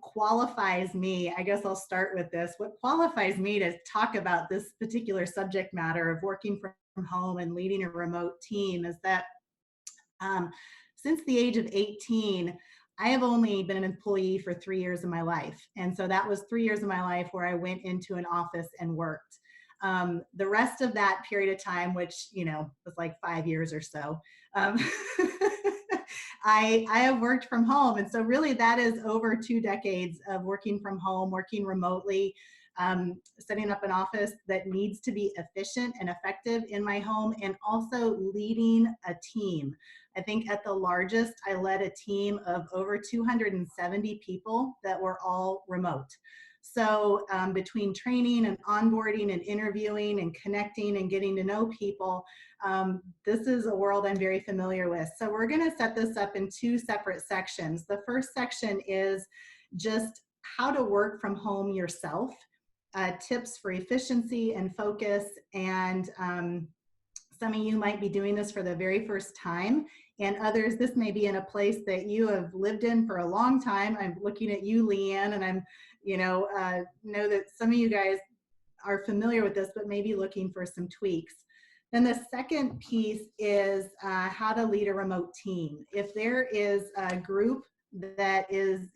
qualifies me, I guess I'll start with this, what qualifies me to talk about this particular subject matter of working from home and leading a remote team is that um, since the age of 18, I have only been an employee for 3 years of my life. And so that was 3 years of my life where I went into an office and worked. The rest of that period of time, which, was like 5 years or so, um, I have worked from home. And so really that is over 2 decades of working from home, working remotely, setting up an office that needs to be efficient and effective in my home, and also leading a team. I think at the largest, I led a team of over 270 people that were all remote. So between training and onboarding and interviewing and connecting and getting to know people, this is a world I'm very familiar with. So we're going to set this up in 2 separate sections. The first section is just how to work from home yourself, tips for efficiency and focus. And some of you might be doing this for the very first time, and others, this may be in a place that you have lived in for a long time. I'm looking at you, Leanne, and I'm, know that some of you guys are familiar with this, but maybe looking for some tweaks. Then the second piece is how to lead a remote team. If there is a group that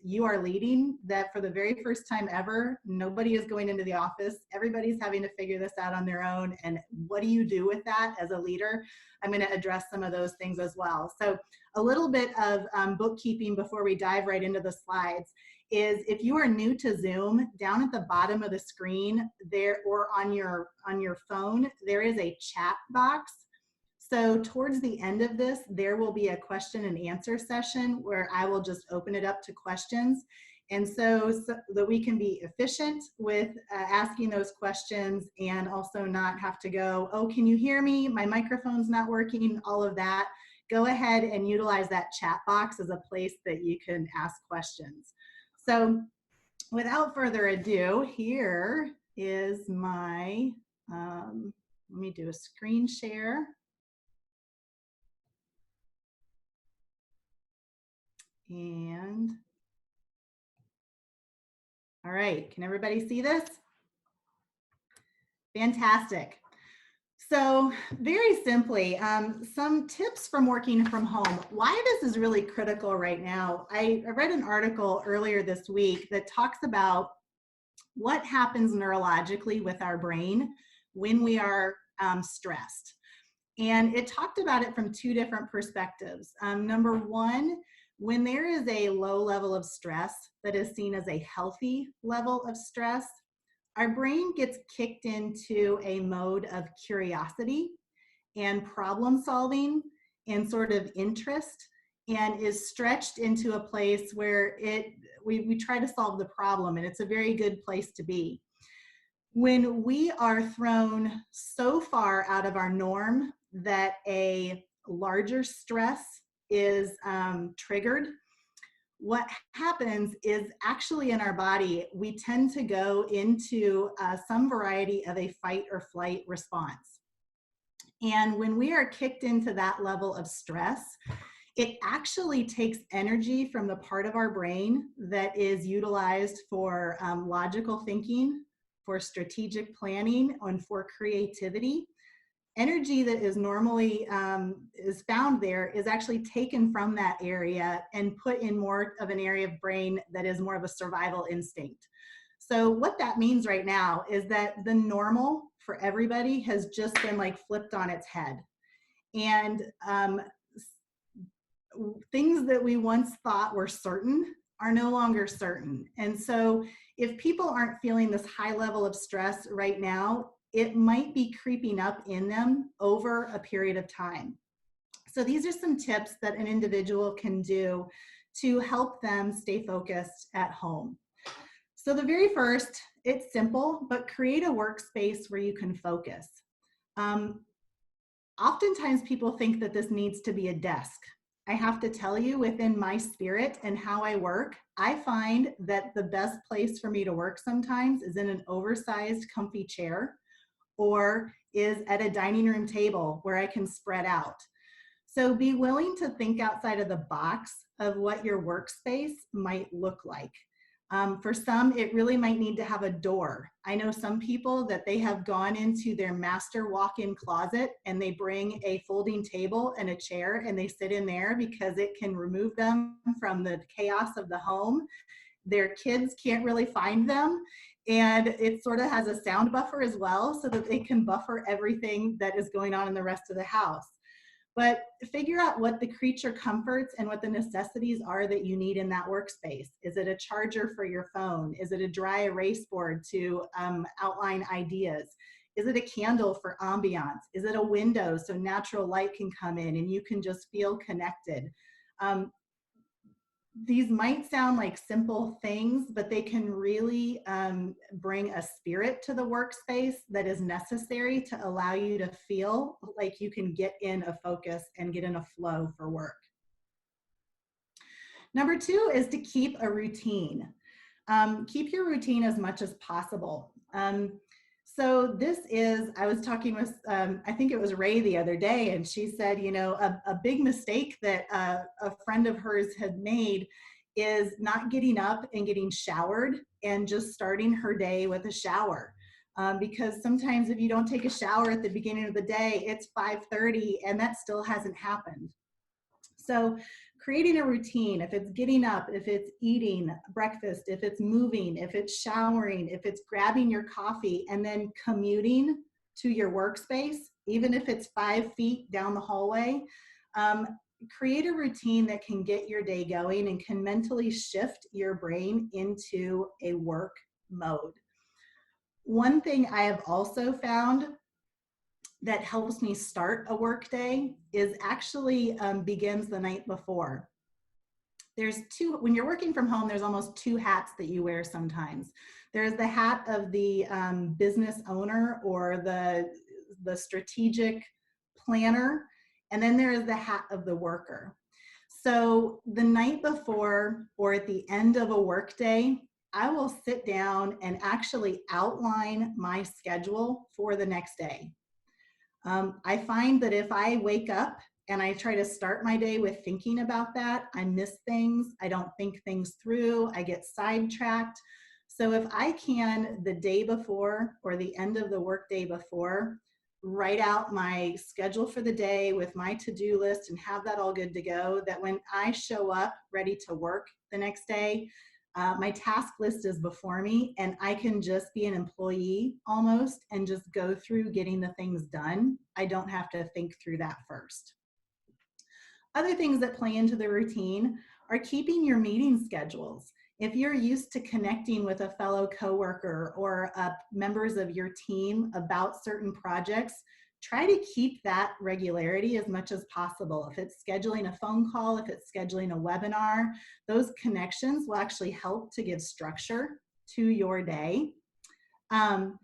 you are leading that for the very first time ever, nobody is going into the office, everybody's having to figure this out on their own, and what do you do with that as a leader? I'm going to address some of those things as well. So a little bit of bookkeeping before we dive right into the slides is, if you are new to Zoom, down at the bottom of the screen there, or on your phone, there is a chat box. So towards the end of this, there will be a question and answer session where I will just open it up to questions. And so that we can be efficient with asking those questions, and also not have to go, oh, can you hear me? My microphone's not working, all of that. Go ahead and utilize that chat box as a place that you can ask questions. So without further ado, here is my, let me do a screen share. And all right, can everybody see this? Fantastic. So very simply, some tips from working from home. Why this is really critical right now. I read an article earlier this week that talks about what happens neurologically with our brain when we are stressed. And it talked about it from 2 different perspectives. Number one, when there is a low level of stress that is seen as a healthy level of stress, our brain gets kicked into a mode of curiosity and problem solving and sort of interest, and is stretched into a place where we try to solve the problem, and it's a very good place to be. When we are thrown so far out of our norm that a larger stress is triggered, what happens is, actually in our body, we tend to go into some variety of a fight or flight response. And when we are kicked into that level of stress, it actually takes energy from the part of our brain that is utilized for logical thinking, for strategic planning, and for creativity. Energy that is normally is found there is actually taken from that area and put in more of an area of brain that is more of a survival instinct. So what that means right now is that the normal for everybody has just been like flipped on its head. And things that we once thought were certain are no longer certain. And so if people aren't feeling this high level of stress right now, it might be creeping up in them over a period of time. So these are some tips that an individual can do to help them stay focused at home. So the very first, it's simple, but create a workspace where you can focus. Oftentimes people think that this needs to be a desk. I have to tell you, within my spirit and how I work, I find that the best place for me to work sometimes is in an oversized, comfy chair, or is at a dining room table where I can spread out. So be willing to think outside of the box of what your workspace might look like. For some, it really might need to have a door. I know some people that they have gone into their master walk-in closet and they bring a folding table and a chair and they sit in there because it can remove them from the chaos of the home. Their kids can't really find them. And it sort of has a sound buffer as well so that they can buffer everything that is going on in the rest of the house. But figure out what the creature comforts and what the necessities are that you need in that workspace. Is it a charger for your phone? Is it a dry erase board to outline ideas? Is it a candle for ambiance? Is it a window so natural light can come in and you can just feel connected? These might sound like simple things, but they can really bring a spirit to the workspace that is necessary to allow you to feel like you can get in a focus and get in a flow for work. Number 2 is to keep a routine. Keep your routine as much as possible. So this is, I was talking with, I think it was Ray the other day, and she said, you know, a big mistake that a friend of hers had made is not getting up and getting showered and just starting her day with a shower. Because sometimes if you don't take a shower at the beginning of the day, it's 5:30 and that still hasn't happened. So creating a routine, if it's getting up, if it's eating breakfast, if it's moving, if it's showering, if it's grabbing your coffee and then commuting to your workspace, even if it's 5 feet down the hallway, create a routine that can get your day going and can mentally shift your brain into a work mode. One thing I have also found that helps me start a work day is actually begins the night before. There's two, when you're working from home, there's almost 2 hats that you wear sometimes. There's the hat of the business owner or the strategic planner, and then there is the hat of the worker. So the night before or at the end of a work day, I will sit down and actually outline my schedule for the next day. I find that if I wake up and I try to start my day with thinking about that, I miss things, I don't think things through, I get sidetracked. So if I can, the day before or the end of the work day before, write out my schedule for the day with my to-do list and have that all good to go, that when I show up ready to work the next day, my task list is before me and I can just be an employee almost and just go through getting the things done. I don't have to think through that first. Other things that play into the routine are keeping your meeting schedules. If you're used to connecting with a fellow coworker or members of your team about certain projects, try to keep that regularity as much as possible. If it's scheduling a phone call, if it's scheduling a webinar, those connections will actually help to give structure to your day. And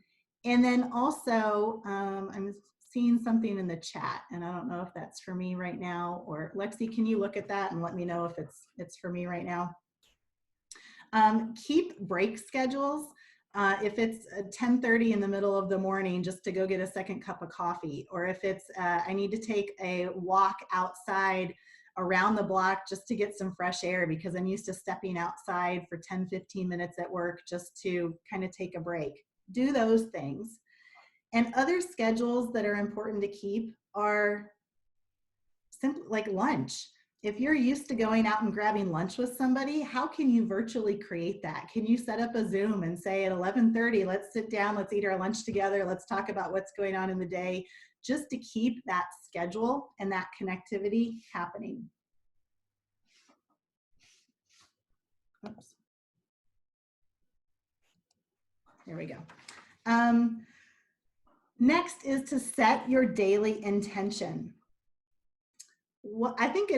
then also, I'm seeing something in the chat, and I don't know if that's for me right now, or Lexi, can you look at that and let me know if it's for me right now? Keep break schedules. If it's 10:30 in the middle of the morning just to go get a second cup of coffee, or if it's I need to take a walk outside around the block just to get some fresh air because I'm used to stepping outside for 10-15 minutes at work just to kind of take a break. Do those things. And other schedules that are important to keep are simply like lunch. If you're used to going out and grabbing lunch with somebody, how can you virtually create that? Can you set up a Zoom and say at 11:30, let's sit down, let's eat our lunch together, let's talk about what's going on in the day, just to keep that schedule and that connectivity happening. Oops. There we go. Next is to set your daily intention. Well, I think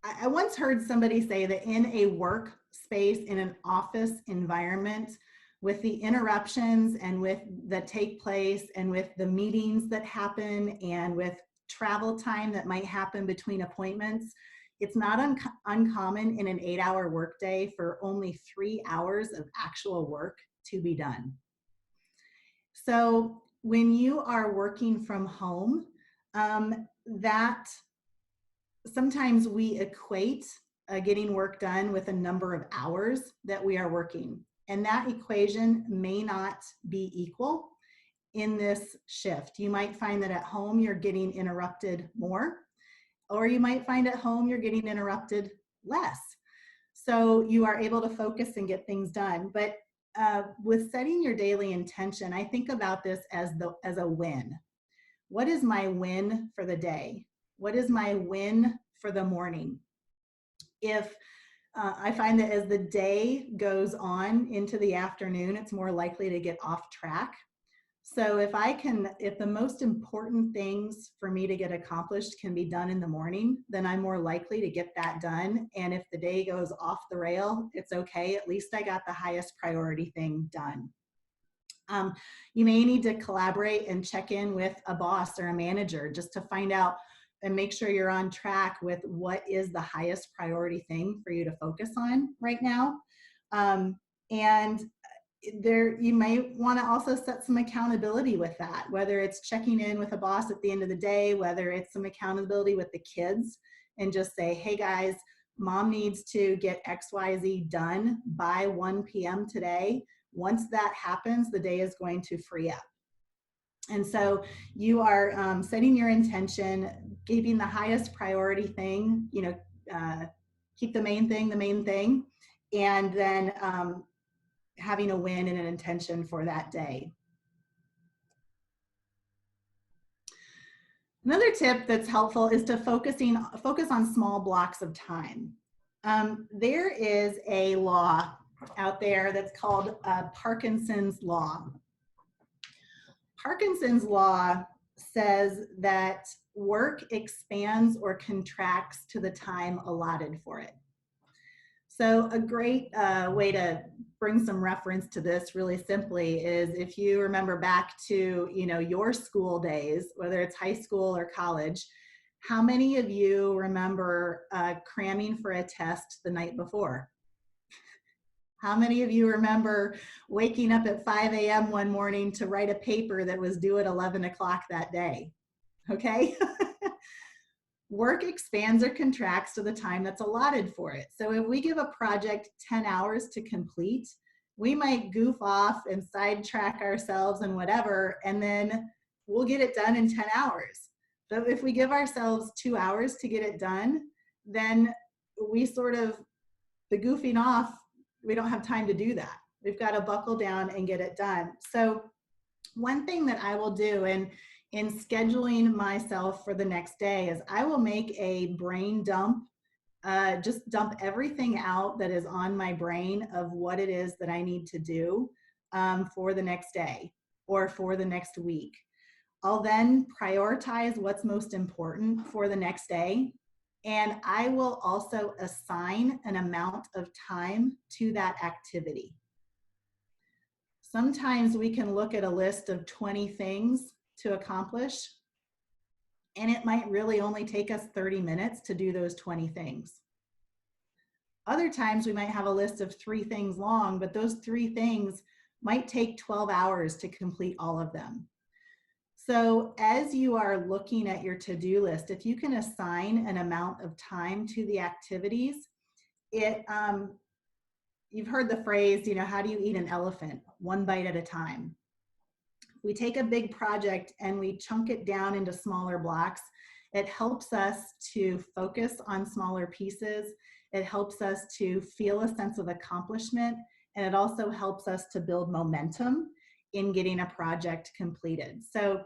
I once heard somebody say that in a workspace, in an office environment, with the interruptions and with that take place and with the meetings that happen and with travel time that might happen between appointments, it's not uncommon in an 8-hour workday for only 3 hours of actual work to be done. So when you are working from home, That sometimes we equate getting work done with a number of hours that we are working. And that equation may not be equal in this shift. You might find that at home you're getting interrupted more, or you might find at home you're getting interrupted less. So you are able to focus and get things done. But with setting your daily intention, I think about this as a win. What is my win for the day? What is my win for the morning? If I find that as the day goes on into the afternoon, it's more likely to get off track. So if the most important things for me to get accomplished can be done in the morning, then I'm more likely to get that done. And if the day goes off the rail, it's okay. At least I got the highest priority thing done. You may need to collaborate and check in with a boss or a manager just to find out and make sure you're on track with what is the highest priority thing for you to focus on right now. And there, you might want to also set some accountability with that, whether it's checking in with a boss at the end of the day, whether it's some accountability with the kids, and just say, hey guys, mom needs to get XYZ done by 1 p.m. today. Once that happens, the day is going to free up. And so you are setting your intention, giving the highest priority thing, keep the main thing, and then having a win and an intention for that day. Another tip that's helpful is to focus on small blocks of time. There is a law out there that's called Parkinson's Law. Parkinson's Law says that work expands or contracts to the time allotted for it. So a great way to bring some reference to this really simply is if you remember back to your school days, whether it's high school or college, how many of you remember cramming for a test the night before? How many of you remember waking up at 5 a.m. one morning to write a paper that was due at 11 o'clock that day? Okay. Work expands or contracts to the time that's allotted for it. So if we give a project 10 hours to complete, we might goof off and sidetrack ourselves and whatever, and then we'll get it done in 10 hours. But if we give ourselves 2 hours to get it done, then the goofing off, we don't have time to do that. We've got to buckle down and get it done. So one thing that I will do in scheduling myself for the next day is I will make a brain dump, just dump everything out that is on my brain of what it is that I need to do for the next day or for the next week. I'll then prioritize what's most important for the next day. And I will also assign an amount of time to that activity. Sometimes we can look at a list of 20 things to accomplish, and it might really only take us 30 minutes to do those 20 things. Other times we might have a list of 3 things long, but those 3 things might take 12 hours to complete all of them. So as you are looking at your to-do list, if you can assign an amount of time to the activities, you've heard the phrase, how do you eat an elephant? One bite at a time. We take a big project and we chunk it down into smaller blocks. It helps us to focus on smaller pieces. It helps us to feel a sense of accomplishment, and it also helps us to build momentum in getting a project completed. So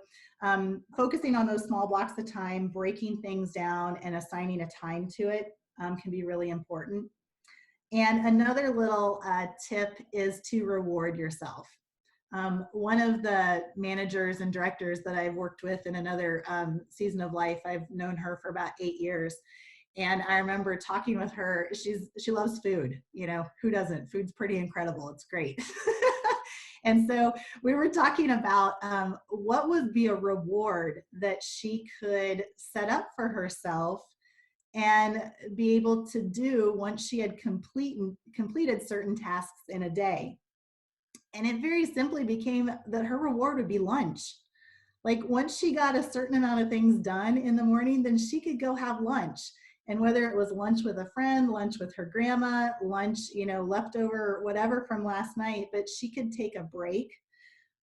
focusing on those small blocks of time, breaking things down and assigning a time to it can be really important. And another little tip is to reward yourself. One of the managers and directors that I've worked with in another season of life, I've known her for about 8 years. And I remember talking with her, she loves food, who doesn't? Food's pretty incredible, it's great. And so we were talking about what would be a reward that she could set up for herself and be able to do once she had completed certain tasks in a day. And it very simply became that her reward would be lunch. Like once she got a certain amount of things done in the morning, then she could go have lunch. And whether it was lunch with a friend, lunch with her grandma, lunch, you know, leftover, whatever from last night, but she could take a break.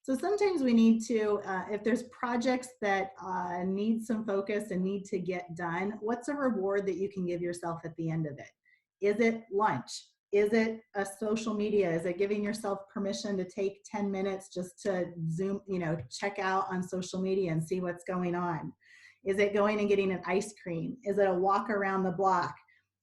So sometimes we need to, if there's projects that need some focus and need to get done, what's a reward that you can give yourself at the end of it? Is it lunch? Is it a social media? Is it giving yourself permission to take 10 minutes just to Zoom, you know, check out on social media and see what's going on? Is it going and getting an ice cream? Is it a walk around the block?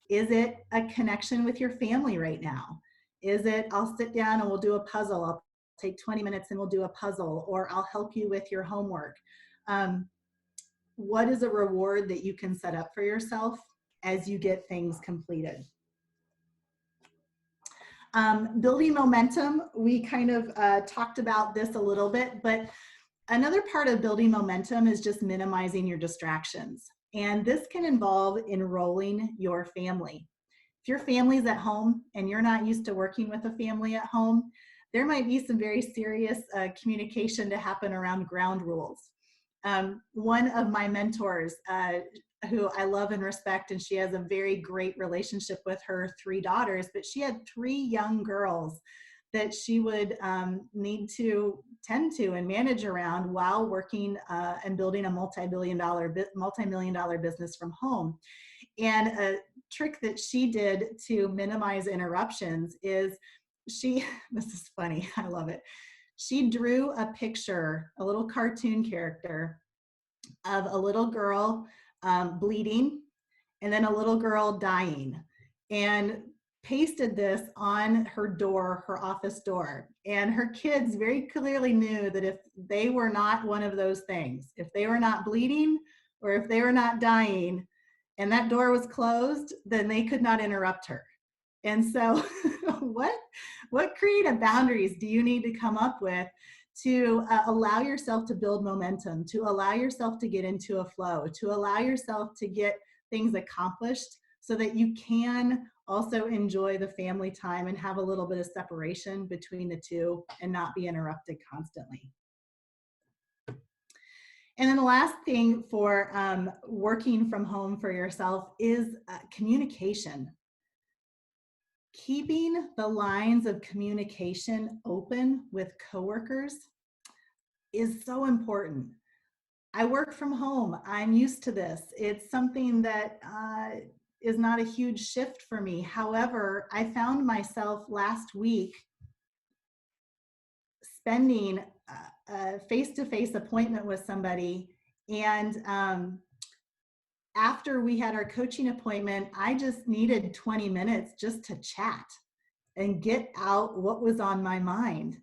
Is it a connection with your family right now? Is it, I'll sit down and we'll do a puzzle. I'll take 20 minutes and we'll do a puzzle, or I'll help you with your homework. What is a reward that you can set up for yourself as you get things completed? Building momentum, we kind of talked about this a little bit, but another part of building momentum is just minimizing your distractions. And this can involve enrolling your family. If your family's at home and you're not used to working with a family at home, there might be some very serious communication to happen around ground rules. One of my mentors, who I love and respect, and she has a very great relationship with her 3 daughters, but she had 3 young girls that she would need to tend to and manage around while working and building a multi-million dollar business from home. And a trick that she did to minimize interruptions is this is funny, I love it. She drew a picture, a little cartoon character of a little girl bleeding and then a little girl dying, and pasted this on her door, her office door. And her kids very clearly knew that if they were not one of those things, if they were not bleeding or if they were not dying and that door was closed, then they could not interrupt her. And so what creative boundaries do you need to come up with to allow yourself to build momentum, to allow yourself to get into a flow, to allow yourself to get things accomplished so that you can also enjoy the family time and have a little bit of separation between the two and not be interrupted constantly. And then the last thing for working from home for yourself is communication. Keeping the lines of communication open with coworkers is so important. I work from home. I'm used to this. It's something that is not a huge shift for me. However, I found myself last week spending a face-to-face appointment with somebody, and after we had our coaching appointment, I just needed 20 minutes just to chat and get out what was on my mind.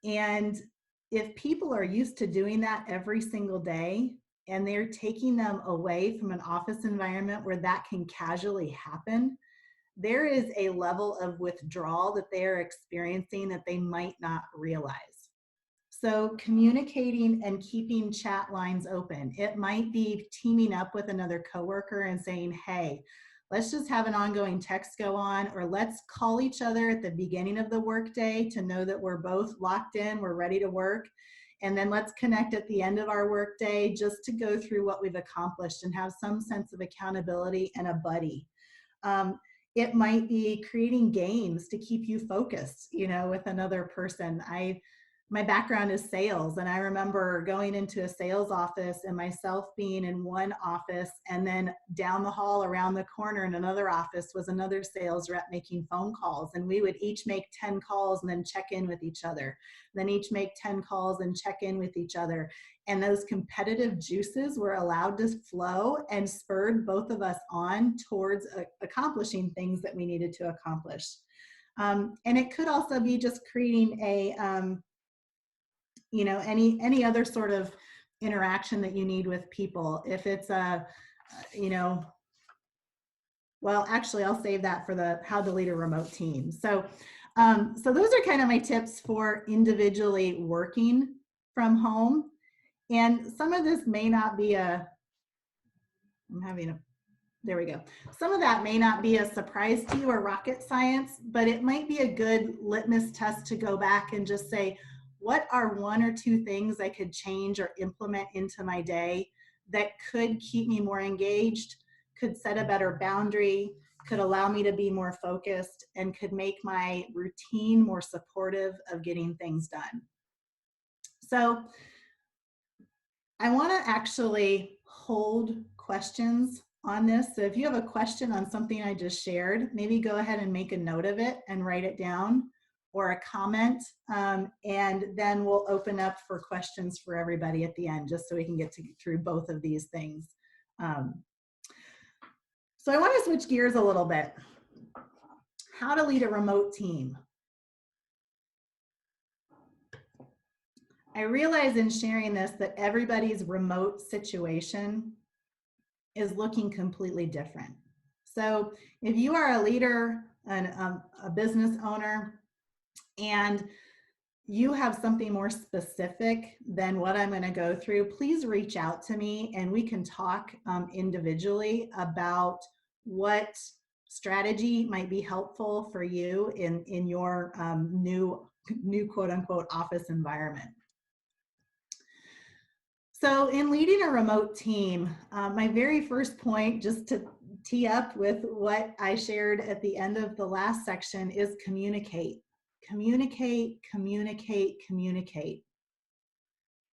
And if people are used to doing that every single day and they're taking them away from an office environment where that can casually happen, there is a level of withdrawal that they are experiencing that they might not realize. So communicating and keeping chat lines open. It might be teaming up with another coworker and saying, hey, let's just have an ongoing text go on, or let's call each other at the beginning of the workday to know that we're both locked in, we're ready to work. And then let's connect at the end of our workday just to go through what we've accomplished and have some sense of accountability and a buddy. It might be creating games to keep you focused, you know, with another person. My background is sales, and I remember going into a sales office and myself being in one office, and then down the hall around the corner in another office was another sales rep making phone calls, and we would each make 10 calls and then check in with each other, then each make 10 calls and check in with each other. And those competitive juices were allowed to flow and spurred both of us on towards accomplishing things that we needed to accomplish. And it could also be just creating a you know, any other sort of interaction that you need with people. If it's you know, well, actually, I'll save that for the how to lead a remote team. So, so those are kind of my tips for individually working from home. And some of this may not be there we go. Some of that may not be a surprise to you or rocket science, but it might be a good litmus test to go back and just say, what are 1 or 2 things I could change or implement into my day that could keep me more engaged, could set a better boundary, could allow me to be more focused, and could make my routine more supportive of getting things done. So I want to actually hold questions on this. So if you have a question on something I just shared, maybe go ahead and make a note of it and write it down, or a comment, and then we'll open up for questions for everybody at the end, just so we can get through both of these things. So I want to switch gears a little bit. How to lead a remote team. I realize in sharing this that everybody's remote situation is looking completely different. So if you are a leader and a business owner, and you have something more specific than what I'm going to go through, please reach out to me and we can talk individually about what strategy might be helpful for you in your new quote unquote office environment. So in leading a remote team, my very first point, just to tee up with what I shared at the end of the last section, is communicate. Communicate, communicate, communicate.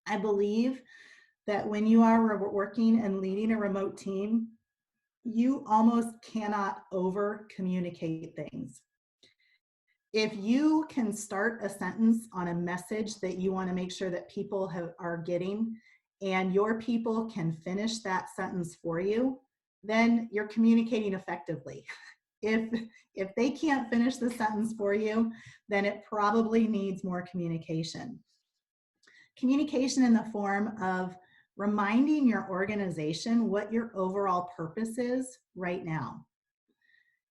I believe that when you are working and leading a remote team, you almost cannot over communicate things. If you can start a sentence on a message that you want to make sure that people are getting, and your people can finish that sentence for you, then you're communicating effectively. If they can't finish the sentence for you, then it probably needs more communication. Communication in the form of reminding your organization what your overall purpose is right now.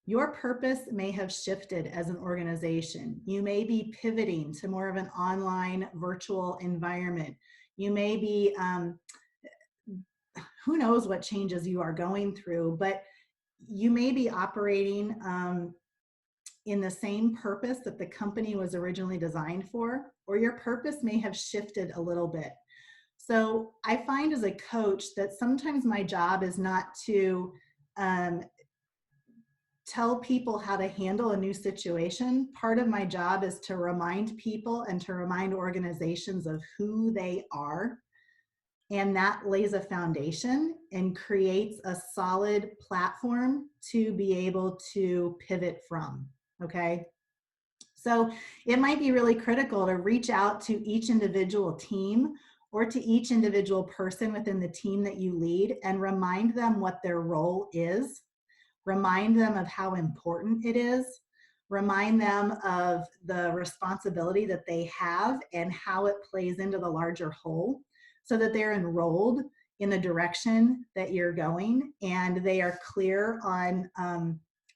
Your purpose may have shifted as an organization. You may be pivoting to more of an online virtual environment. You may be, who knows what changes you are going through, but you may be operating in the same purpose that the company was originally designed for, or your purpose may have shifted a little bit. So I find as a coach that sometimes my job is not to tell people how to handle a new situation. Part of my job is to remind people and to remind organizations of who they are. And that lays a foundation and creates a solid platform to be able to pivot from, okay? So it might be really critical to reach out to each individual team or to each individual person within the team that you lead and remind them what their role is. Remind them of how important it is. Remind them of the responsibility that they have and how it plays into the larger whole, so that they're enrolled in the direction that you're going and they are clear on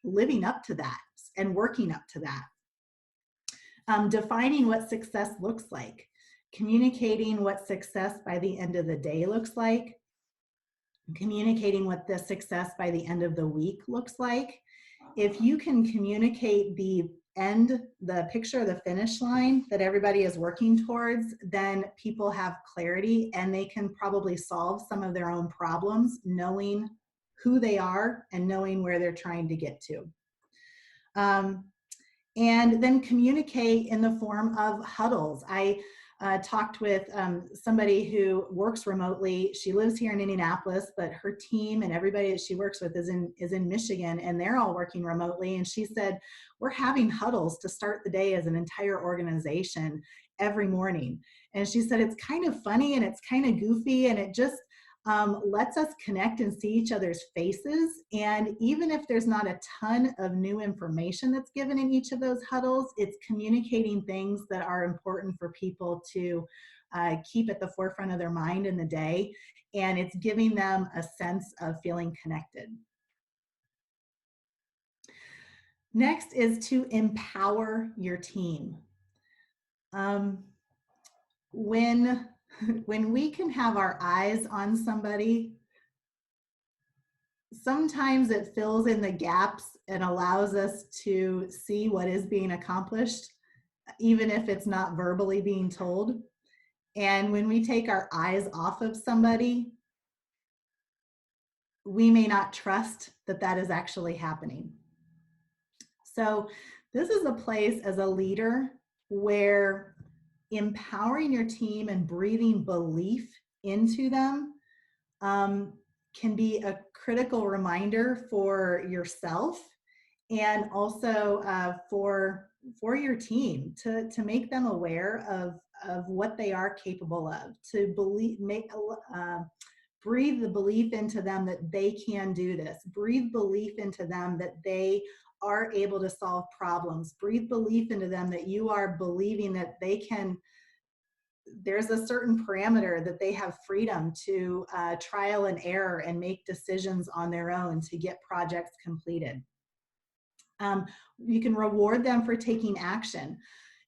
living up to that and working up to that. Defining what success looks like, communicating what success by the end of the day looks like, communicating what the success by the end of the week looks like. If you can communicate the picture, the finish line that everybody is working towards, then people have clarity and they can probably solve some of their own problems, knowing who they are and knowing where they're trying to get to. And then communicate in the form of huddles. I talked with somebody who works remotely. She lives here in Indianapolis, but her team and everybody that she works with is in Michigan, and they're all working remotely. And she said, we're having huddles to start the day as an entire organization every morning. And she said, it's kind of funny and it's kind of goofy, and it just lets us connect and see each other's faces. And even if there's not a ton of new information that's given in each of those huddles, it's communicating things that are important for people to keep at the forefront of their mind in the day. And it's giving them a sense of feeling connected. Next is to empower your team. When we can have our eyes on somebody, sometimes it fills in the gaps and allows us to see what is being accomplished. even if it's not verbally being told. And when we take our eyes off of somebody, we may not trust that that is actually happening. So this is a place as a leader where empowering your team and breathing belief into them can be a critical reminder for yourself and also for your team to make them aware of what they are capable of, to breathe the belief into them that they can do this, breathe belief into them that they are able to solve problems, breathe belief into them that you are believing that they can, there's a certain parameter that they have freedom to trial and error and make decisions on their own to get projects completed. You can reward them for taking action.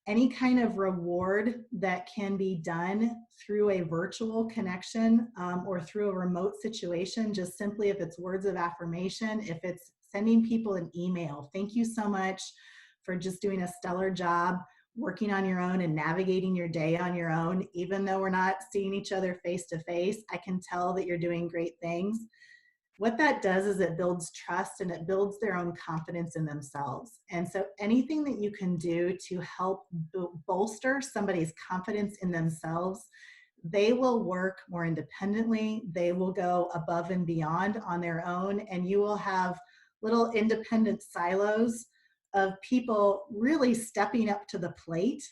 Any kind of reward that can be done through a virtual connection or through a remote situation, just simply if it's words of affirmation, if it's sending people an email, thank you so much for just doing a stellar job working on your own and navigating your day on your own. Even though we're not seeing each other face to face, I can tell that you're doing great things. What that does is it builds trust and it builds their own confidence in themselves. And so anything that you can do to help bolster somebody's confidence in themselves, they will work more independently. They will go above and beyond on their own, and you will have little independent silos of people really stepping up to the plate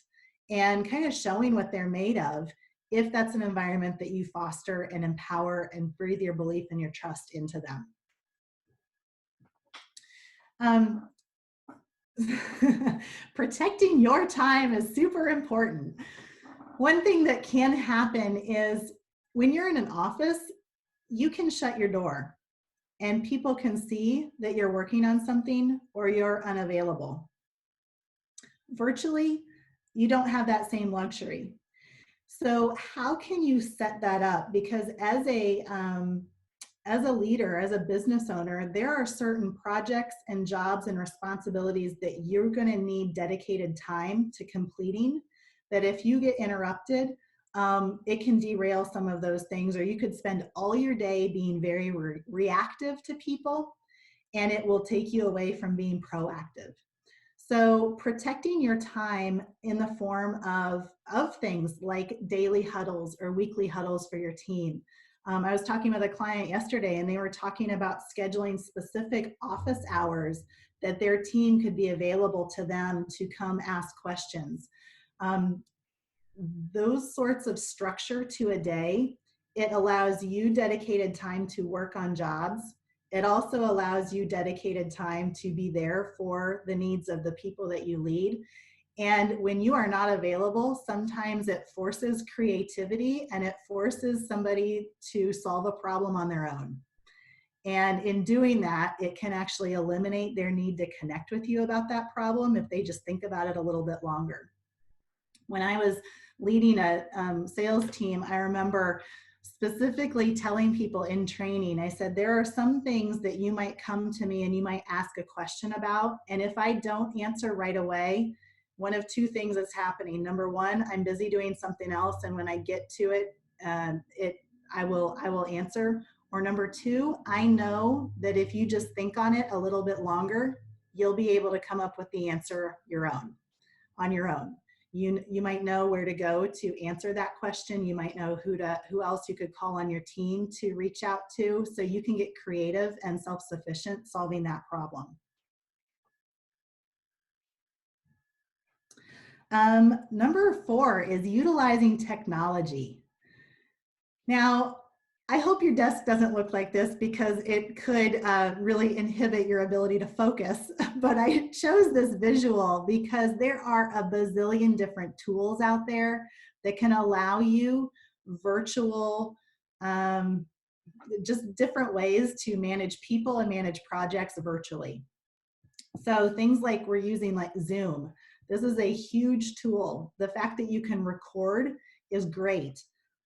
and kind of showing what they're made of, if that's an environment that you foster and empower and breathe your belief and your trust into them. Protecting your time is super important. One thing that can happen is when you're in an office, you can shut your door and people can see that you're working on something or you're unavailable. Virtually, you don't have that same luxury. So how can you set that up? Because as a leader, as a business owner, there are certain projects and jobs and responsibilities that you're going to need dedicated time to completing, that if you get interrupted, it can derail some of those things, or you could spend all your day being very reactive to people, and it will take you away from being proactive. So protecting your time in the form of things like daily huddles or weekly huddles for your team. I was talking with a client yesterday and they were talking about scheduling specific office hours that their team could be available to them to come ask questions. Those sorts of structure to a day, it allows you dedicated time to work on jobs. It also allows you dedicated time to be there for the needs of the people that you lead. And when you are not available, sometimes it forces creativity and it forces somebody to solve a problem on their own. And in doing that, it can actually eliminate their need to connect with you about that problem if they just think about it a little bit longer. When I was leading a sales team, I remember specifically telling people in training, I said, there are some things that you might come to me and you might ask a question about. And if I don't answer right away, one of two things is happening. Number one, I'm busy doing something else. And when I get to it, I will answer. Or number two, I know that if you just think on it a little bit longer, you'll be able to come up with the answer on your own. You might know where to go to answer that question. You might know who else you could call on your team to reach out to, so you can get creative and self-sufficient solving that problem. Number 4 is utilizing technology. Now, I hope your desk doesn't look like this because it could really inhibit your ability to focus, but I chose this visual because there are a bazillion different tools out there that can allow you virtual, just different ways to manage people and manage projects virtually. So things like we're using like Zoom. This is a huge tool. The fact that you can record is great.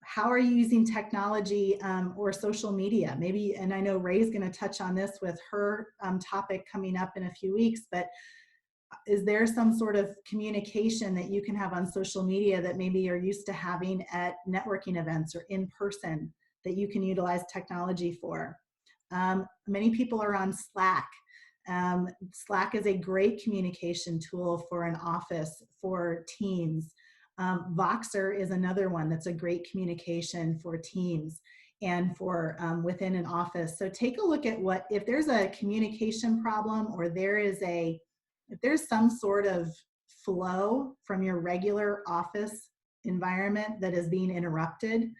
How are you using technology or social media? Maybe, and I know Ray's going to touch on this with her topic coming up in a few weeks, but Is there some sort of communication that you can have on social media that maybe you're used to having at networking events or in person that you can utilize technology for? Many people are on Slack. Slack is a great communication tool for an office, for teams. Voxer is another one that's a great communication for teams and for within an office. So take a look at what, if there's a communication problem or if there's some sort of flow from your regular office environment that is being interrupted,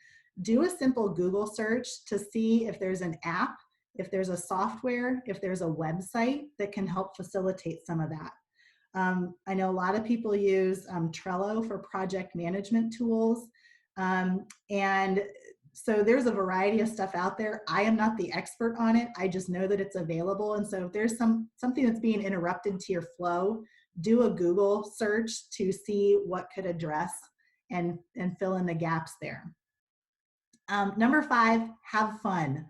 do a simple Google search to see if there's an app, if there's a software, if there's a website that can help facilitate some of that. I know a lot of people use Trello for project management tools. And so there's a variety of stuff out there. I am not the expert on it. I just know that it's available. And so if there's something that's being interrupted to your flow, do a Google search to see what could address and fill in the gaps there. Number 5, have fun.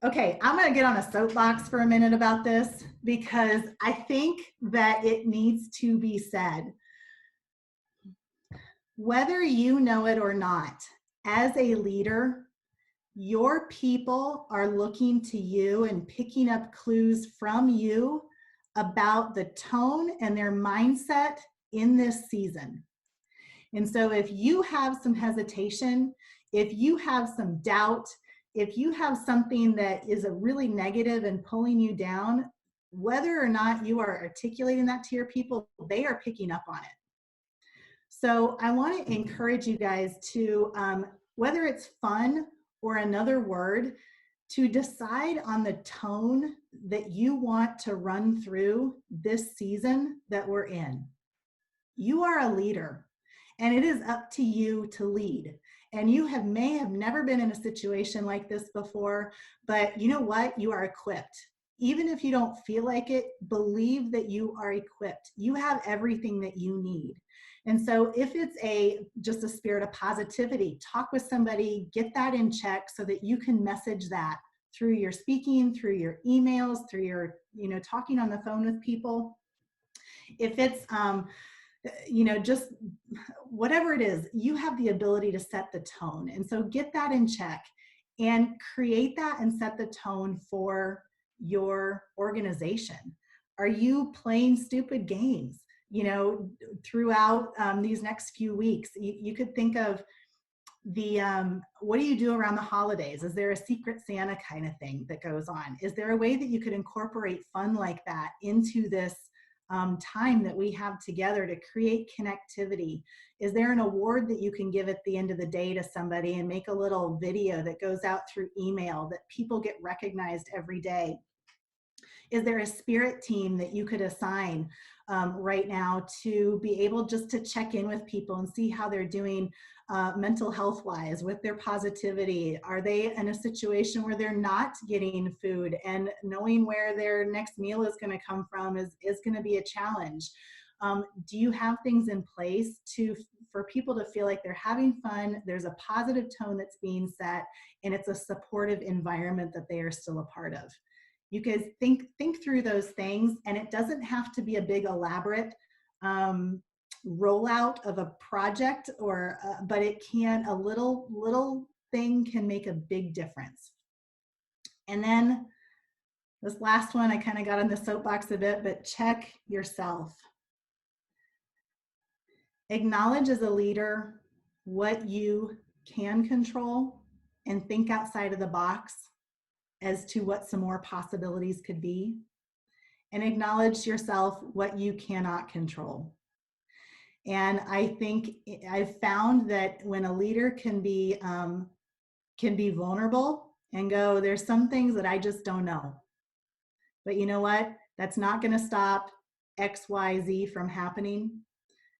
Okay, I'm going to get on a soapbox for a minute about this because I think that it needs to be said. Whether you know it or not, as a leader, your people are looking to you and picking up clues from you about the tone and their mindset in this season. And so if you have some hesitation, if you have some doubt, if you have something that is a really negative and pulling you down, whether or not you are articulating that to your people, they are picking up on it. So I want to encourage you guys to, whether it's fun or another word, to decide on the tone that you want to run through this season that we're in. You are a leader, and it is up to you to lead. And you may have never been in a situation like this before, but you know what? You are equipped. Even if you don't feel like it, believe that you are equipped. You have everything that you need. And so if it's just a spirit of positivity, talk with somebody, get that in check so that you can message that through your speaking, through your emails, through your, talking on the phone with people. If it's, just whatever it is, you have the ability to set the tone. And so get that in check and create that and set the tone for your organization. Are you playing stupid games, throughout these next few weeks? You could think of what do you do around the holidays? Is there a secret Santa kind of thing that goes on? Is there a way that you could incorporate fun like that into this time that we have together to create connectivity? Is there an award that you can give at the end of the day to somebody and make a little video that goes out through email that people get recognized every day? Is there a spirit team that you could assign right now to be able just to check in with people and see how they're doing mental health wise with their positivity? Are they in a situation where they're not getting food, and knowing where their next meal is going to come from is going to be a challenge? Do you have things in place for people to feel like they're having fun, there's a positive tone that's being set, and it's a supportive environment that they are still a part of? You guys think through those things, and it doesn't have to be a big elaborate rollout of a project, but it can, a little thing can make a big difference. And then this last one, I kind of got on the soapbox a bit, but check yourself. Acknowledge as a leader what you can control and think outside of the box as to what some more possibilities could be, and acknowledge yourself what you cannot control. And I think I've found that when a leader can be vulnerable and go, there's some things that I just don't know, but you know what? That's not going to stop X, Y, Z from happening,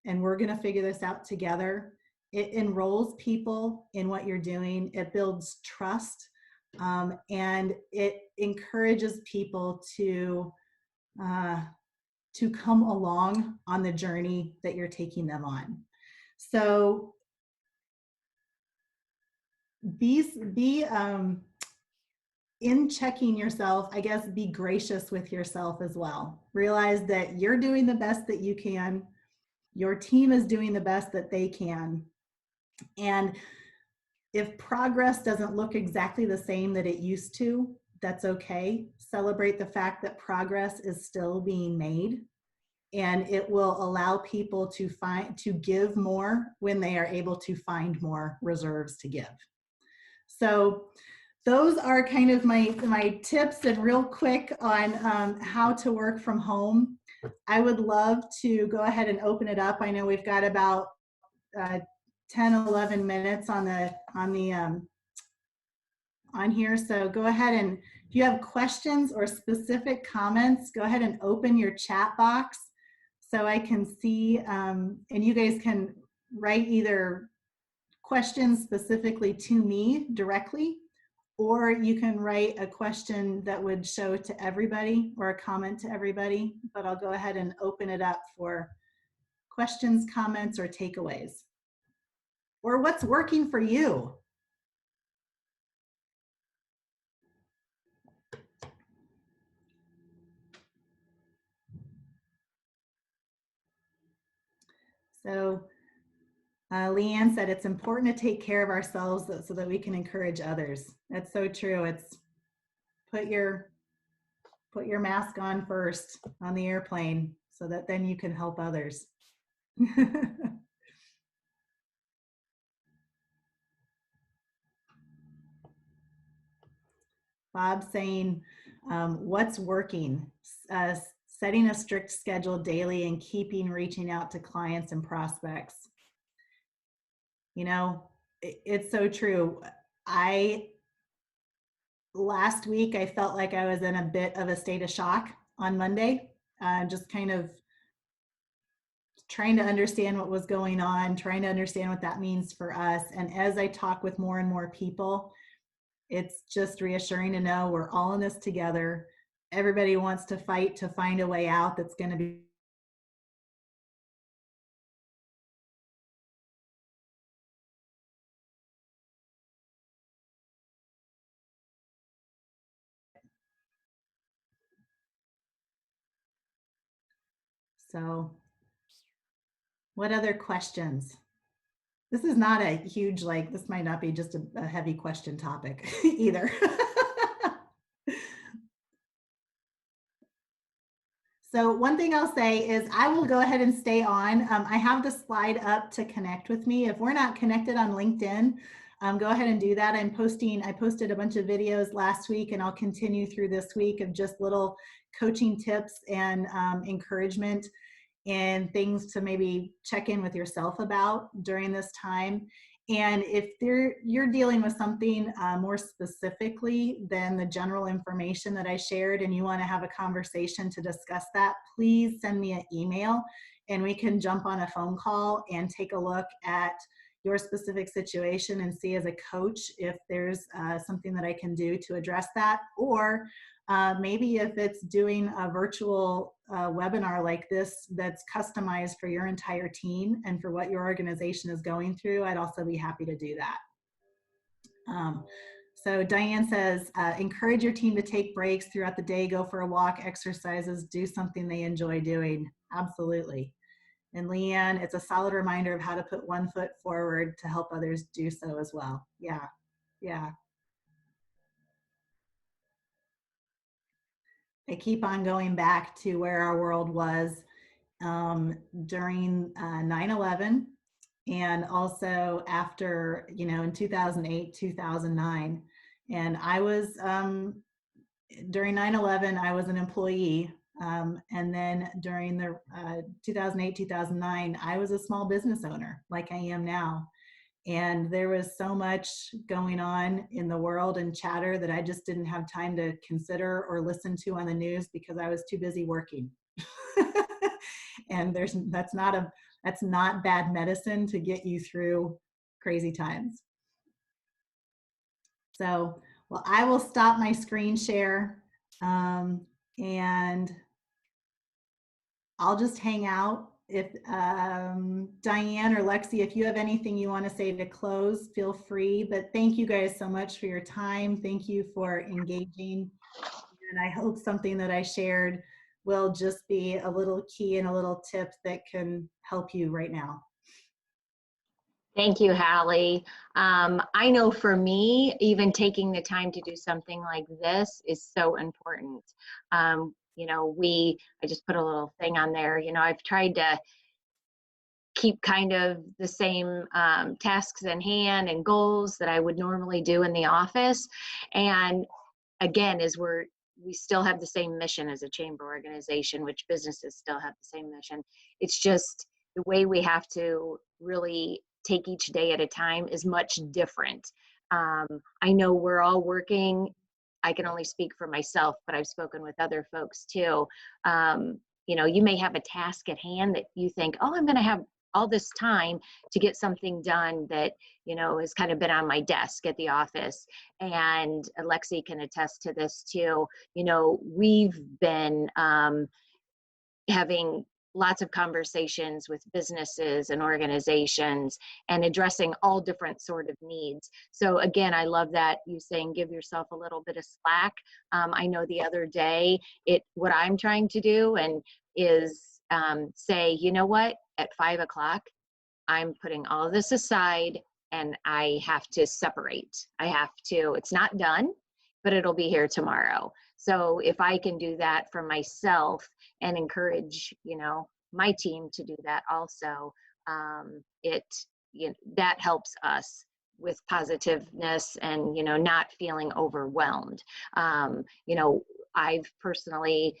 and we're going to figure this out together. It enrolls people in what you're doing. It builds trust. And it encourages people to come along on the journey that you're taking them on. So be in checking yourself, I guess, be gracious with yourself as well. Realize that you're doing the best that you can. Your team is doing the best that they can. And if progress doesn't look exactly the same that it used to, that's okay. Celebrate the fact that progress is still being made, and it will allow people to give more when they are able to find more reserves to give. So those are kind of my tips and real quick on how to work from home. I would love to go ahead and open it up. I know we've got about 10, 11 minutes on here. So go ahead, and if you have questions or specific comments, go ahead and open your chat box so I can see, and you guys can write either questions specifically to me directly, or you can write a question that would show to everybody or a comment to everybody, but I'll go ahead and open it up for questions, comments, or takeaways. Or what's working for you? So Leanne said it's important to take care of ourselves so that we can encourage others. That's so true. It's put your mask on first on the airplane so that then you can help others. Bob saying, what's working? Setting a strict schedule daily and keeping reaching out to clients and prospects. You know, it's so true. Last week, I felt like I was in a bit of a state of shock on Monday, just kind of trying to understand what was going on, trying to understand what that means for us. And as I talk with more and more people, it's just reassuring to know we're all in this together. Everybody wants to fight to find a way out that's going to be so. What other questions? This is not a huge, like, this might not be just a heavy question topic either. So one thing I'll say is I will go ahead and stay on. I have the slide up to connect with me. If we're not connected on LinkedIn, go ahead and do that. I posted a bunch of videos last week, and I'll continue through this week of just little coaching tips and encouragement and things to maybe check in with yourself about during this time. And if you're dealing with something more specifically than the general information that I shared, and you want to have a conversation to discuss that, please send me an email and we can jump on a phone call and take a look at your specific situation and see as a coach if there's something that I can do to address that. Or maybe if it's doing a virtual webinar like this that's customized for your entire team and for what your organization is going through, I'd also be happy to do that. So Diane says, encourage your team to take breaks throughout the day, go for a walk, exercises, do something they enjoy doing. Absolutely. And Leanne, it's a solid reminder of how to put one foot forward to help others do so as well. Yeah, yeah. I keep on going back to where our world was during 9/11, and also after, in 2008, 2009. And I was, during 9/11, I was an employee. And then during the 2008, 2009, I was a small business owner like I am now. And there was so much going on in the world and chatter that I just didn't have time to consider or listen to on the news because I was too busy working. And that's not bad medicine to get you through crazy times. So, well, I will stop my screen share, and I'll just hang out if Diane or Lexi, if you have anything you want to say to close, feel free. But thank you guys so much for your time. Thank you for engaging. And I hope something that I shared will just be a little key and a little tip that can help you right now. Thank you, Halle. I know for me, even taking the time to do something like this is so important. You know, I just put a little thing on there, you know, I've tried to keep kind of the same tasks in hand and goals that I would normally do in the office. And again, we still have the same mission as a chamber organization, which businesses still have the same mission. It's just the way we have to really take each day at a time is much different. I know we're all working. I can only speak for myself, but I've spoken with other folks too. You know, you may have a task at hand that you think, oh, I'm going to have all this time to get something done that, you know, has kind of been on my desk at the office. And Lexi can attest to this too. You know, we've been having lots of conversations with businesses and organizations and addressing all different sort of needs. So again, I love that you saying give yourself a little bit of slack. I know the other day, what I'm trying to do is say, you know what, at 5 o'clock, I'm putting all of this aside and I have to separate. It's not done, but it'll be here tomorrow. So if I can do that for myself and encourage, you know, my team to do that also, that helps us with positiveness and, you know, not feeling overwhelmed. You know, I've personally,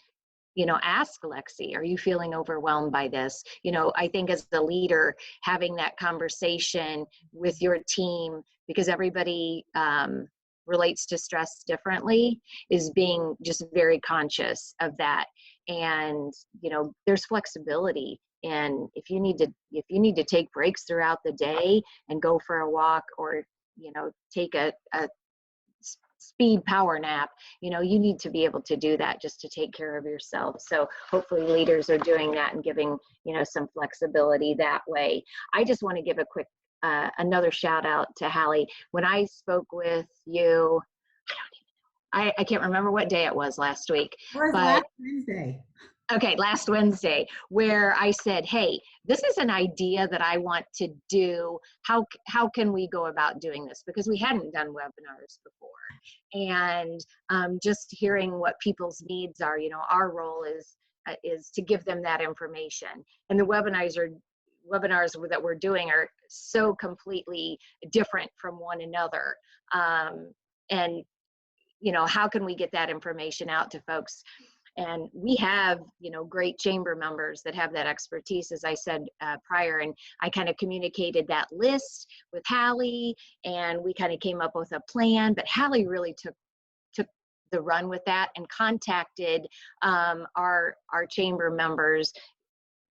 you know, ask Lexi, are you feeling overwhelmed by this? You know, I think as the leader, having that conversation with your team, because everybody relates to stress differently, is being just very conscious of that. And, you know, there's flexibility. And if you need to take breaks throughout the day and go for a walk, or, you know, take a speed power nap, you know, you need to be able to do that just to take care of yourself. So hopefully leaders are doing that and giving, you know, some flexibility that way. I just want to give a quick another shout out to Halle. When I spoke with you, I can't remember what day it was last week. It was last Wednesday. Okay, last Wednesday, where I said, hey, this is an idea that I want to do. How can we go about doing this? Because we hadn't done webinars before. And just hearing what people's needs are, you know, our role is to give them that information. And the webinars that we're doing are so completely different from one another. And, you know, how can we get that information out to folks? And we have, you know, great chamber members that have that expertise, as I said prior, and I kind of communicated that list with Halle, and we kind of came up with a plan, but Halle really took the run with that and contacted our chamber members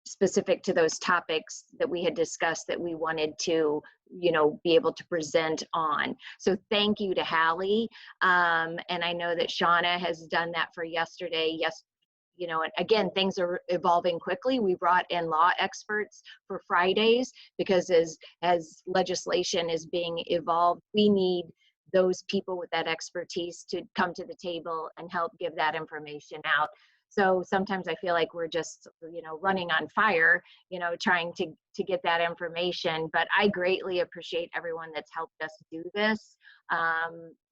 specific to those topics that we had discussed that we wanted to, you know, be able to present on. So thank you to Halle. And I know that Shauna has done that for yesterday. Yes, you know, and again, things are evolving quickly. We brought in law experts for Fridays because as legislation is being evolved, we need those people with that expertise to come to the table and help give that information out. So sometimes I feel like we're just, you know, running on fire, you know, trying to get that information. But I greatly appreciate everyone that's helped us do this.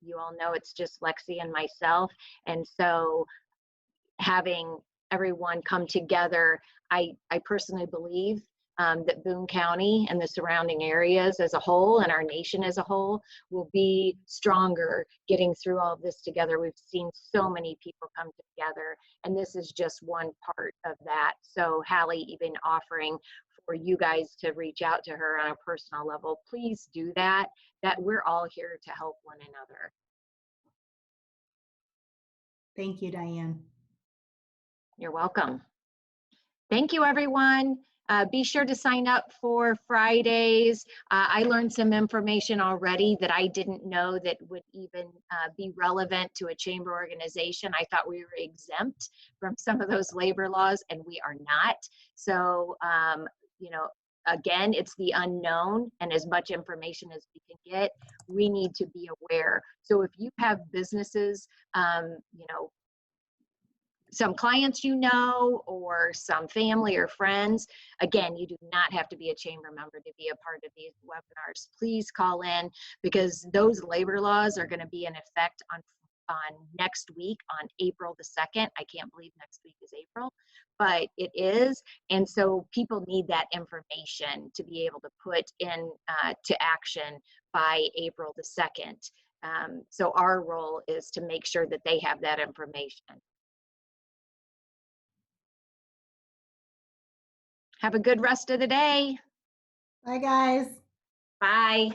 You all know it's just Lexi and myself. And so having everyone come together, I personally believe that Boone County and the surrounding areas as a whole and our nation as a whole will be stronger getting through all of this together. We've seen so many people come together, and this is just one part of that. So Halle even offering for you guys to reach out to her on a personal level, please do that. That we're all here to help one another. Thank you, Diane. You're welcome. Thank you, everyone. Be sure to sign up for Fridays. I learned some information already that I didn't know that would even be relevant to a chamber organization. I thought we were exempt from some of those labor laws, and we are not. So, you know, again, it's the unknown, and as much information as we can get, we need to be aware. So if you have businesses, you know, some clients you know, or some family or friends, again, you do not have to be a chamber member to be a part of these webinars. Please call in, because those labor laws are going to be in effect on next week, on April the 2nd. I can't believe next week is April, but it is. And so people need that information to be able to put in to action by April the 2nd. So our role is to make sure that they have that information. Have a good rest of the day. Bye, guys. Bye.